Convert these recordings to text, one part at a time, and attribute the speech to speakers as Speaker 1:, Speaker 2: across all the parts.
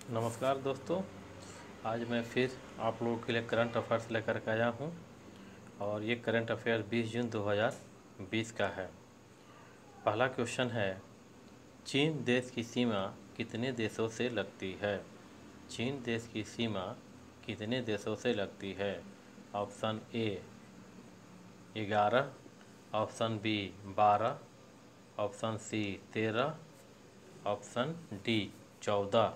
Speaker 1: नमस्कार दोस्तों। आज मैं फिर आप लोगों के लिए करंट अफेयर्स लेकर के आया हूँ और ये करंट अफेयर 20 जून 2020 का है। पहला क्वेश्चन है, चीन देश की सीमा कितने देशों से लगती है? चीन देश की सीमा कितने देशों से लगती है? Option A 11, option B 12, option C 13, option D 14।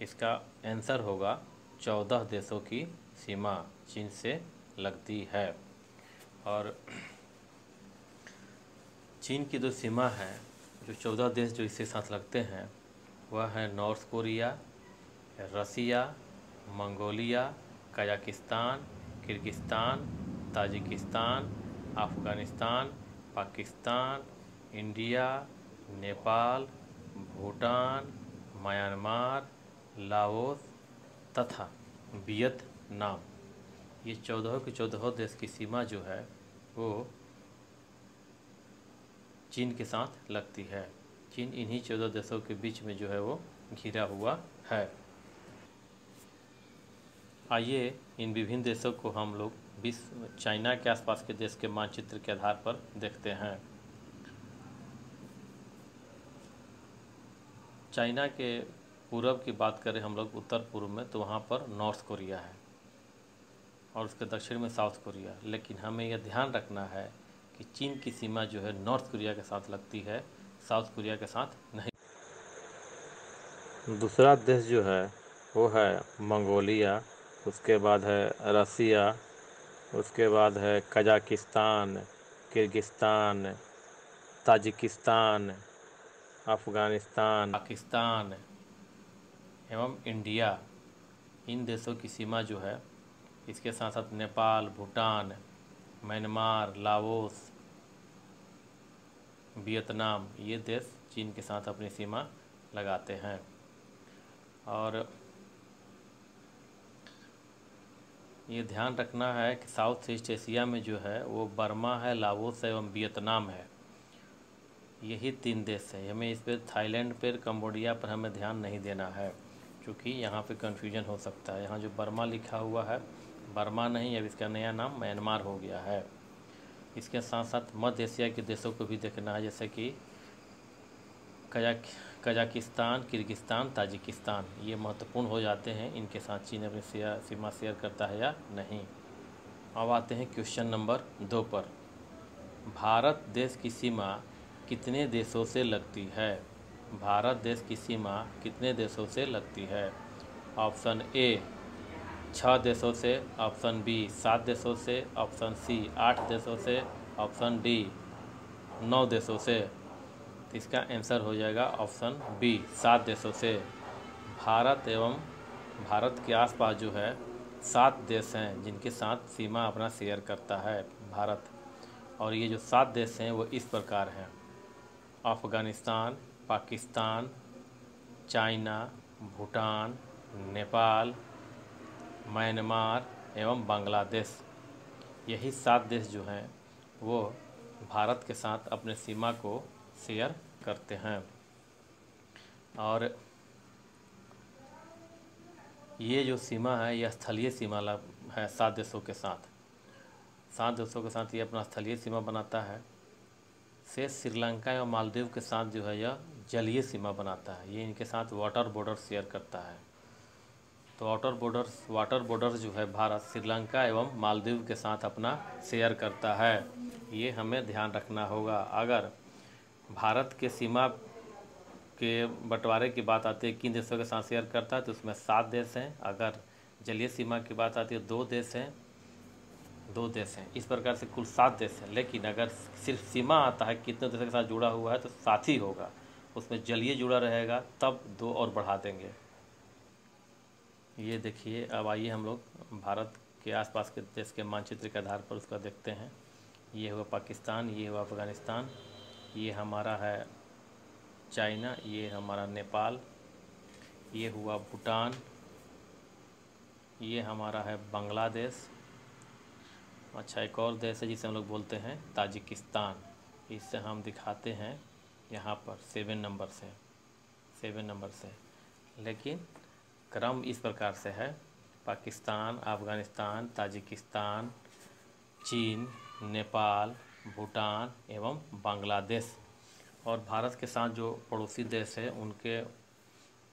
Speaker 1: इसका आंसर होगा 14 देशों की सीमा चीन से लगती है। और चीन की जो सीमा है, जो 14 देश जो इसके साथ लगते हैं, वह है North Korea, Russia, Mongolia, Kazakhstan, Kyrgyzstan, Tajikistan, Afghanistan, Pakistan, India, Nepal, Bhutan, Myanmar, Laos तथा वियतनाम। ये 14 के 14 देश की सीमा जो है वो चीन के साथ लगती है। चीन इन्हीं 14 देशों के बीच में जो है वो घिरा हुआ है। आइए इन विभिन्न देशों को हम लोग विश्व चाइना के आसपास के देश के मानचित्र के आधार पर देखते हैं। चाइना के पूरब की बात करें हम लोग, उत्तर पूर्व में, तो वहाँ पर नॉर्थ कोरिया है और उसके दक्षिण में साउथ कोरिया। लेकिन हमें यह ध्यान रखना है कि चीन की सीमा जो है नॉर्थ कोरिया के साथ लगती है, साउथ कोरिया के साथ नहीं। दूसरा देश जो है वो है मंगोलिया, उसके बाद है रसिया, उसके बाद है Kazakhstan, Kyrgyzstan, Tajikistan, Afghanistan, Pakistan एवं इंडिया। इन देशों की सीमा जो है, इसके साथ साथ Nepal, Bhutan, Myanmar, Laos, Vietnam, ये देश चीन के साथ अपनी सीमा लगाते हैं। और ये ध्यान रखना है कि साउथ ईस्ट एशिया में जो है वो बर्मा है, लाओस एवं वियतनाम है। यही 3 देश है। हमें इस पर थाईलैंड पर, कंबोडिया पर हमें ध्यान नहीं देना है, क्योंकि यहाँ पे कन्फ्यूजन हो सकता है। यहाँ जो बर्मा लिखा हुआ है, बर्मा नहीं, अब इसका नया नाम म्यांमार हो गया है। इसके साथ साथ मध्य एशिया के देशों को भी देखना है, जैसे कि कजाकिस्तान, किर्गिस्तान, ताजिकिस्तान। ये महत्वपूर्ण हो जाते हैं, इनके साथ चीन अपनी सीमा शेयर करता है या नहीं। अब आते हैं क्वेश्चन नंबर 2 पर। भारत देश की सीमा कितने देशों से लगती है? भारत देश की सीमा कितने देशों से लगती है? ऑप्शन ए 6 देशों से, ऑप्शन बी 7 देशों से, ऑप्शन सी 8 देशों से, ऑप्शन डी 9 देशों से। तो इसका आंसर हो जाएगा ऑप्शन बी 7 देशों से। भारत एवं भारत के आसपास जो है 7 देश हैं जिनके साथ सीमा अपना शेयर करता है भारत। और ये जो 7 देश हैं वो इस प्रकार हैं: अफ़गानिस्तान, पाकिस्तान, चाइना, भूटान, नेपाल, म्यांमार एवं बांग्लादेश। यही 7 देश जो हैं वो भारत के साथ अपने सीमा को शेयर करते हैं। और ये जो सीमा है यह स्थलीय सीमा है 7 देशों के साथ। 7 देशों के साथ ये अपना स्थलीय सीमा बनाता है। शेष श्रीलंका एवं मालदीव के साथ जो है यह जलीय सीमा बनाता है। ये इनके साथ वाटर बॉर्डर शेयर करता है। तो वाटर बॉर्डर जो है भारत श्रीलंका एवं मालदीव के साथ अपना शेयर करता है। ये हमें ध्यान रखना होगा। अगर भारत के सीमा के बंटवारे की बात आती है, किन देशों के साथ शेयर करता है, तो उसमें 7 देश हैं। अगर जलीय सीमा की बात आती है, 2 देश हैं, 2 देश हैं। इस प्रकार से कुल 7 देश हैं। लेकिन अगर सिर्फ सीमा आता है कितने देशों के साथ जुड़ा हुआ है, तो 7 ही होगा। उसमें जलीय जुड़ा रहेगा तब 2 और बढ़ा देंगे। ये देखिए, अब आइए हम लोग भारत के आसपास के देश के मानचित्र के आधार पर उसका देखते हैं। ये हुआ पाकिस्तान, ये हुआ अफ़गानिस्तान, ये हमारा है चाइना, ये हमारा नेपाल, ये हुआ भूटान, ये हमारा है बांग्लादेश। अच्छा, एक और देश है जिसे हम लोग बोलते हैं ताजिकिस्तान। इसे हम दिखाते हैं यहाँ पर 7 नंबर से। लेकिन क्रम इस प्रकार से है: पाकिस्तान, अफ़गानिस्तान, ताजिकिस्तान, चीन, नेपाल, भूटान एवं बांग्लादेश। और भारत के साथ जो पड़ोसी देश है उनके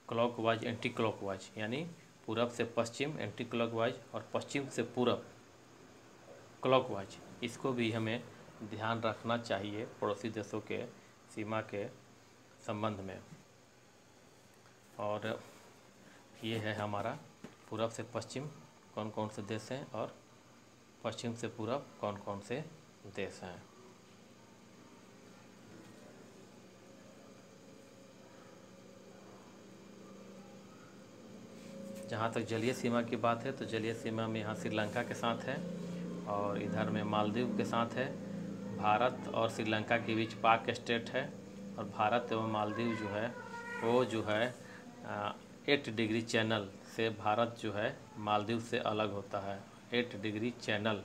Speaker 1: क्लॉकवाइज एंटी क्लॉकवाइज, यानी पूरब से पश्चिम एंटी क्लॉकवाइज और पश्चिम से पूरब क्लॉकवाइज, इसको भी हमें ध्यान रखना चाहिए पड़ोसी देशों के सीमा के संबंध में। और ये है हमारा पूरब से पश्चिम कौन कौन से देश हैं और पश्चिम से पूरब कौन कौन से देश हैं। जहाँ तक जलीय सीमा की बात है तो जलीय सीमा में यहाँ श्रीलंका के साथ है और इधर में मालदीव के साथ है। भारत और श्रीलंका के बीच पाक स्टेट है और भारत एवं मालदीव जो है वो जो है 8 डिग्री चैनल से भारत जो है मालदीव से अलग होता है। 8 डिग्री चैनल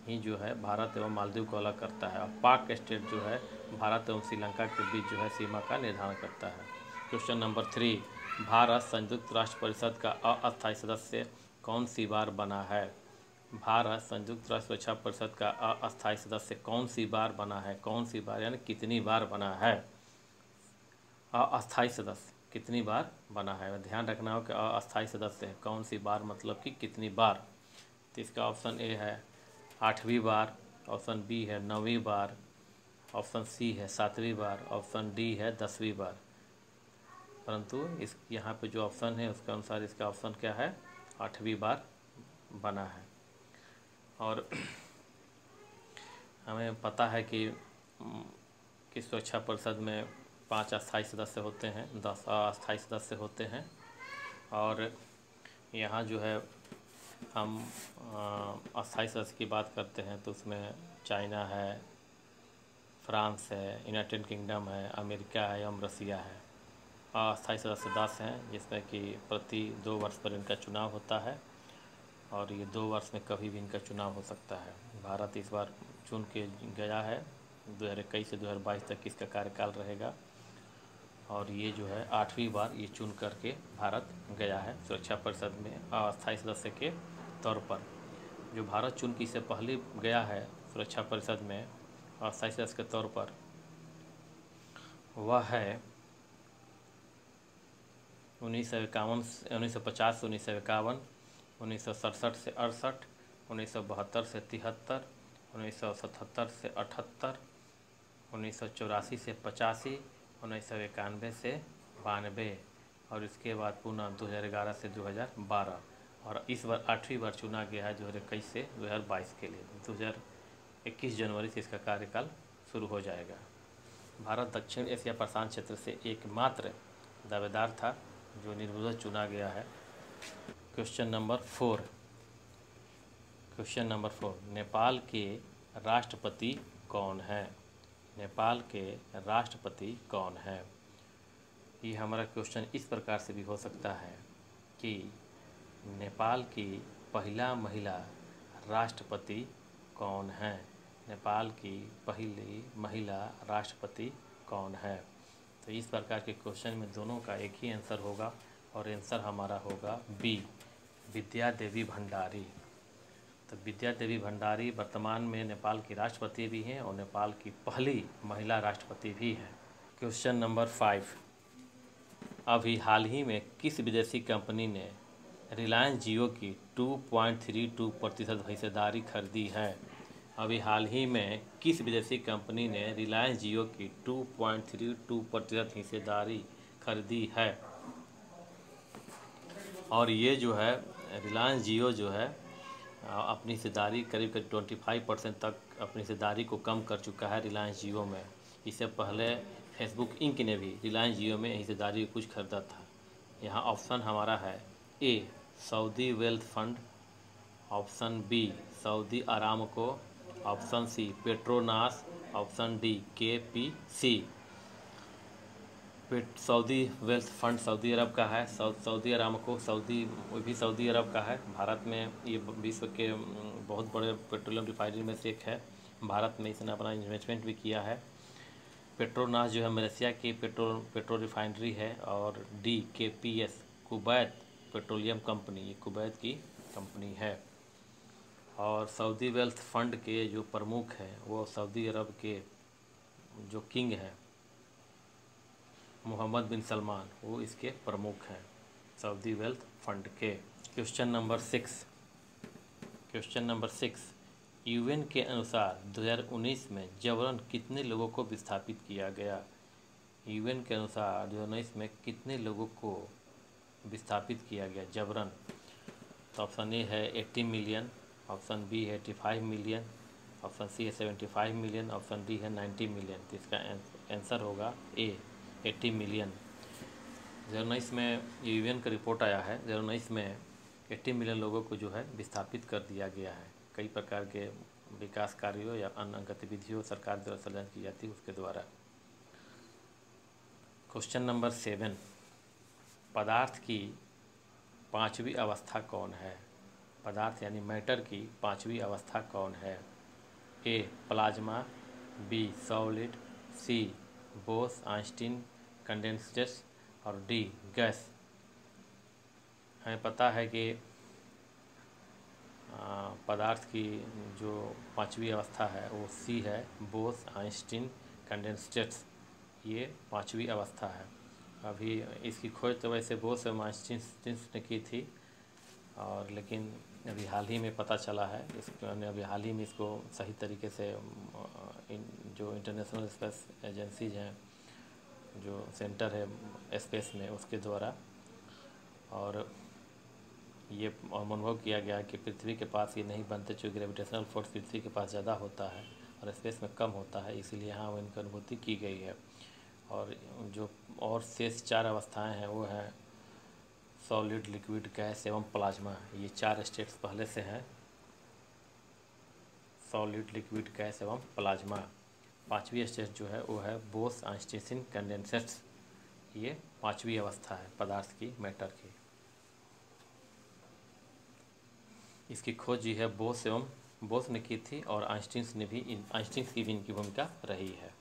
Speaker 1: ही जो है भारत एवं मालदीव को अलग करता है और पाक स्टेट जो है भारत एवं श्रीलंका के बीच जो है सीमा का निर्धारण करता है। क्वेश्चन नंबर 3, भारत संयुक्त राष्ट्र परिषद का अस्थायी सदस्य कौन सी बार बना है? भारत संयुक्त राष्ट्र सुरक्षा परिषद का अस्थायी सदस्य कौन सी बार बना है? कौन सी बार यानी कितनी बार बना है? अस्थायी सदस्य कितनी बार बना है? ध्यान रखना हो कि अस्थायी सदस्य है कौन सी बार मतलब कि कितनी बार। तो इसका ऑप्शन ए है 8वीं बार, ऑप्शन बी है 9वीं बार, ऑप्शन सी है 7वीं बार, ऑप्शन डी है 10वीं बार। परंतु इस यहाँ पे जो ऑप्शन है उसके अनुसार इसका ऑप्शन क्या है? 8वीं बार बना है। और हमें पता है कि सुरक्षा परिषद में 5 अस्थायी सदस्य होते हैं, 10 अस्थायी सदस्य होते हैं। और यहाँ जो है हम अस्थायी सदस्य की बात करते हैं तो उसमें चाइना है, फ्रांस है, यूनाइटेड किंगडम है, अमेरिका है एवं रसिया है। अस्थायी सदस्य 10 हैं जिसमें कि प्रति 2 वर्ष पर इनका चुनाव होता है और ये 2 वर्ष में कभी भी इनका चुनाव हो सकता है। भारत इस बार चुन के गया है, 2021 से 2022 तक इसका कार्यकाल रहेगा और ये जो है 8वीं बार ये चुन करके भारत गया है सुरक्षा परिषद में अस्थायी सदस्य के तौर पर। जो भारत चुन के इससे पहले गया है सुरक्षा परिषद में अस्थायी सदस्य के तौर पर वह है 1950 से 1951, 1967 से 68, 1972 से 73, 1977 से 78, 1984 से 85, 1991 से 92 और इसके बाद पुनः 2011 से 2012 और इस बार 8वीं बार चुना गया है 2021 से 2022 के लिए। 2021 जनवरी से इसका कार्यकाल शुरू हो जाएगा। भारत दक्षिण एशिया प्रशांत क्षेत्र से एकमात्र दावेदार था जो निर्विरोध चुना गया है। क्वेश्चन नंबर 4, नेपाल के राष्ट्रपति कौन है? नेपाल के राष्ट्रपति कौन है? ये हमारा क्वेश्चन इस प्रकार से भी हो सकता है कि नेपाल की पहला महिला राष्ट्रपति कौन है? नेपाल की पहली महिला राष्ट्रपति कौन है? तो इस प्रकार के क्वेश्चन में दोनों का एक ही आंसर होगा और आंसर हमारा होगा बी, विद्या देवी भंडारी। तो विद्या देवी भंडारी वर्तमान में नेपाल की राष्ट्रपति भी हैं और नेपाल की पहली महिला राष्ट्रपति भी हैं। क्वेश्चन नंबर 5, अभी हाल ही में किस विदेशी कंपनी ने रिलायंस जियो की 2.32% हिस्सेदारी खरीदी है? अभी हाल ही में किस विदेशी कंपनी ने रिलायंस जियो की 2.32% हिस्सेदारी खरीदी है? और ये जो है रिलायंस जियो जो है अपनी हिस्सेदारी करीब 25% तक अपनी हिस्सेदारी को कम कर चुका है रिलायंस जियो में। इससे पहले फेसबुक इंक ने भी रिलायंस जियो में हिस्सेदारी कुछ खरीदा था। यहाँ ऑप्शन हमारा है A, Saudi wealth fund, option B, Saudi Aramco, option C, Petronas, option D, KPC। Saudi wealth fund Saudi Arab का है, सऊदी अरामको भी सऊदी अरब का है। भारत में ये विश्व के बहुत बड़े पेट्रोलियम रिफाइनरी में से एक है। भारत में इसने अपना इन्वेस्टमेंट भी किया है। पेट्रोनास जो है मलेशिया की पेट्रोल रिफाइनरी है और D, KPS Kuwait petroleum company, ये कुवैत की कंपनी है। और सऊदी वेल्थ फंड के जो प्रमुख हैं वो सऊदी अरब के जो किंग हैं मोहम्मद बिन सलमान, वो इसके प्रमुख हैं सऊदी वेल्थ फंड के। क्वेश्चन नंबर 6 यूएन के अनुसार 2019 में जबरन कितने लोगों को विस्थापित किया गया? यूएन के अनुसार 2019 में कितने लोगों को विस्थापित किया गया जबरन? तो ऑप्शन ए है 80 मिलियन, ऑप्शन बी है 85 मिलियन, ऑप्शन सी है 75 मिलियन, ऑप्शन डी है 90 मिलियन। तो इसका आंसर होगा ए 80 मिलियन। 2019 में यूएन का रिपोर्ट आया है, 2019 में 80 मिलियन लोगों को जो है विस्थापित कर दिया गया है। कई प्रकार के विकास कार्यों या अन्य गतिविधियों सरकार द्वारा संचालित की जाती है उसके द्वारा। क्वेश्चन नंबर 7 पदार्थ की पांचवी अवस्था कौन है? पदार्थ यानी मैटर की पांचवी अवस्था कौन है? ए प्लाज्मा, बी सॉलिड, सी बोस आइंस्टीन कंडेंसेट्स और डी गैस। हमें पता है कि पदार्थ की जो पांचवी अवस्था है वो सी है बोस आइंस्टीन कंडेंसेट्स, ये पांचवी अवस्था है। अभी इसकी खोज तो वैसे बोस और आइंस्टीन ने की थी, और लेकिन अभी हाल ही में पता चला है अभी हाल ही में इसको सही तरीके से जो इंटरनेशनल स्पेस एजेंसीज हैं, जो सेंटर है स्पेस में, उसके द्वारा और ये अनुभव किया गया कि पृथ्वी के पास ये नहीं बनते, चूँकि ग्रेविटेशनल फोर्स पृथ्वी के पास ज़्यादा होता है और स्पेस में कम होता है, इसीलिए यहाँ वो इनकी अनुभूति की गई है। और जो और शेष 4 अवस्थाएं हैं वो हैं सॉलिड, लिक्विड, गैस एवं प्लाज्मा। ये 4 स्टेट्स पहले से हैं, सॉलिड, लिक्विड, गैस एवं प्लाज्मा। पांचवी स्टेट जो है वो है बोस आइंस्टीन कंडेंसेट्स, ये पांचवी अवस्था है पदार्थ की, मैटर की। इसकी खोज जी है बोस ने की थी और आइंस्टीन की भी इनकी भूमिका रही है।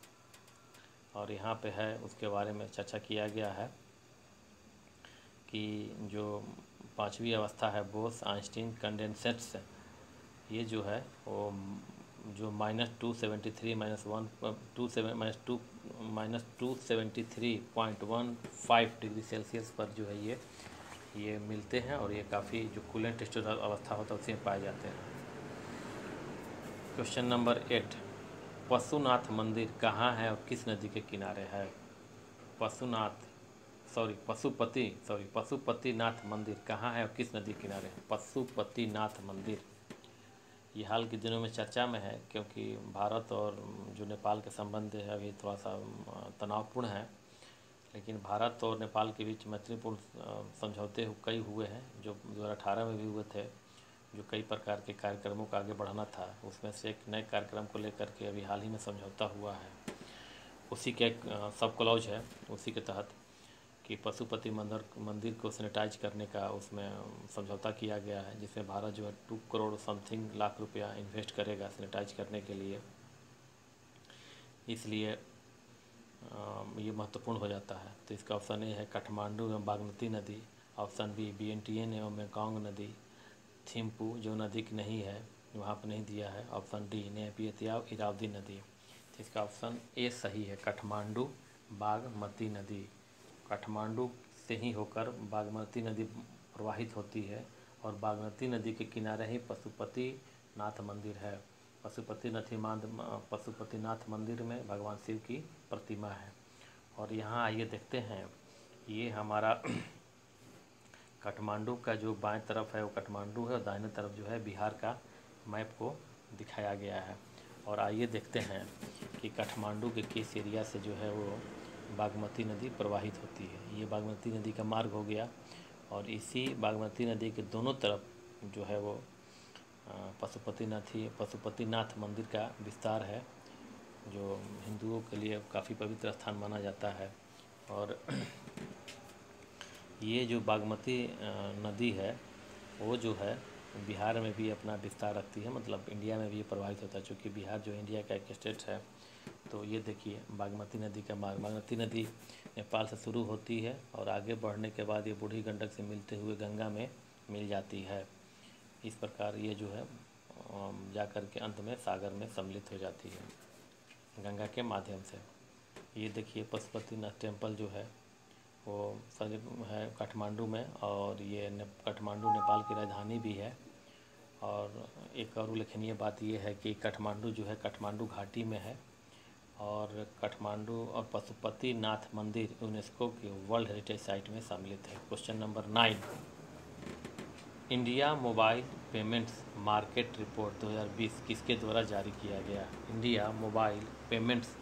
Speaker 1: और यहाँ पे है उसके बारे में चर्चा किया गया है कि जो पांचवी अवस्था है बोस आइंस्टीन कंडेंसेट्स, ये जो है वो जो -273.15 डिग्री सेल्सियस पर जो है ये मिलते हैं, और ये काफ़ी जो कूलेंट स्टेट अवस्था होता है उसी में पाए जाते हैं। क्वेश्चन नंबर 8 पशुपतिनाथ मंदिर कहाँ है और किस नदी के किनारे है? पशुपतिनाथ मंदिर कहाँ है और किस नदी के किनारे है? पशुपतिनाथ मंदिर ये हाल के दिनों में चर्चा में है, क्योंकि भारत और जो नेपाल के संबंध है अभी थोड़ा सा तनावपूर्ण है, लेकिन भारत और नेपाल के बीच मैत्रीपूर्ण समझौते कई हुए हैं, जो 2018 में भी हुए थे, जो कई प्रकार के कार्यक्रमों को आगे बढ़ाना था। उसमें से एक नए कार्यक्रम को लेकर के अभी हाल ही में समझौता हुआ है, उसी के एक सब क्लॉज है, उसी के तहत कि पशुपति मंदिर को सैनिटाइज करने का उसमें समझौता किया गया है, जिसमें भारत जो है 2 करोड़ समथिंग लाख रुपया इन्वेस्ट करेगा सैनिटाइज करने के लिए। इसलिए ये महत्वपूर्ण हो जाता है। तो इसका ऑप्शन ए है काठमांडू एवं बागमती नदी, ऑप्शन बी वियंटियन एवं मेकॉन्ग नदी, थिम्पू जो नदी की नहीं है वहाँ पर नहीं दिया है, ऑप्शन डी नेपियतिया इरावदी नदी। तो इसका ऑप्शन ए सही है, काठमांडू बागमती नदी। काठमांडू से ही होकर बागमती नदी प्रवाहित होती है, और बागमती नदी के किनारे ही पशुपतिनाथ मंदिर है। पशुपतिनाथ मंदिर में भगवान शिव की प्रतिमा है। और यहाँ आइए देखते हैं, ये हमारा काठमांडू का जो बाएं तरफ है वो काठमांडू है, और दाहिने तरफ जो है बिहार का मैप को दिखाया गया है। और आइए देखते हैं कि काठमांडू के किस एरिया से जो है वो बागमती नदी प्रवाहित होती है। ये बागमती नदी का मार्ग हो गया, और इसी बागमती नदी के दोनों तरफ जो है वो पशुपतिनाथ मंदिर का विस्तार है, जो हिंदुओं के लिए काफ़ी पवित्र स्थान माना जाता है। और ये जो बागमती नदी है वो जो है बिहार में भी अपना विस्तार रखती है, मतलब इंडिया में भी ये प्रभावित होता है, चूँकि बिहार जो इंडिया का एक स्टेट है। तो ये देखिए बागमती नदी का मार्ग, बागमती नदी नेपाल से शुरू होती है और आगे बढ़ने के बाद ये बूढ़ी गंडक से मिलते हुए गंगा में मिल जाती है। इस प्रकार ये जो है जा कर के अंत में सागर में सम्मिलित हो जाती है गंगा के माध्यम से। ये देखिए पशुपतिनाथ टेम्पल जो है वो है काठमांडू में, और ये काठमांडू नेपाल की राजधानी भी है। और एक और उल्लेखनीय बात ये है कि काठमांडू जो है काठमांडू घाटी में है, और काठमांडू और पशुपतिनाथ मंदिर यूनेस्को के वर्ल्ड हेरिटेज साइट में सम्मिलित है। Question number 9, India mobile payments market report 2020 किसके द्वारा जारी किया गया? India mobile payments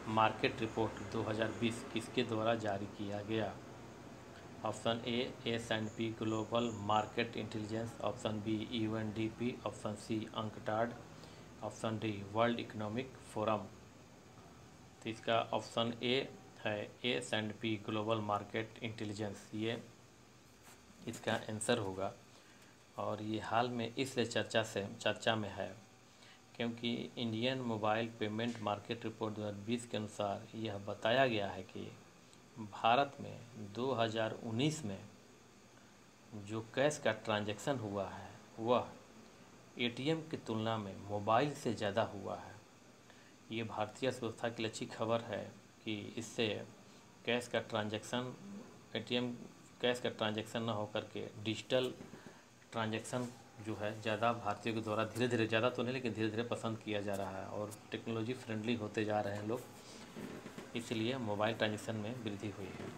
Speaker 1: market report 2020 किसके द्वारा जारी किया गया? Option A S&P global market intelligence, option B UNDP, option C UNCTAD, option D world economic forum. तो इसका ऑप्शन ए है S&P ग्लोबल मार्केट इंटेलिजेंस, ये इसका आंसर होगा। और ये हाल में इसलिए चर्चा में है क्योंकि Indian mobile payment market report 2020 के अनुसार यह बताया गया है कि भारत में 2019 में जो कैश का ट्रांजैक्शन हुआ है वह ATM की तुलना में मोबाइल से ज़्यादा हुआ है। ये भारतीय अर्थव्यवस्था के लिए अच्छी खबर है कि इससे कैश का ट्रांजैक्शन ATM कैश का ट्रांजैक्शन न होकर के डिजिटल ट्रांजैक्शन जो है ज़्यादा भारतीयों के द्वारा धीरे धीरे, ज़्यादा तो नहीं लेकिन धीरे धीरे पसंद किया जा रहा है, और टेक्नोलॉजी फ्रेंडली होते जा रहे हैं लोग, इसलिए मोबाइल ट्रांजैक्शन में वृद्धि हुई है।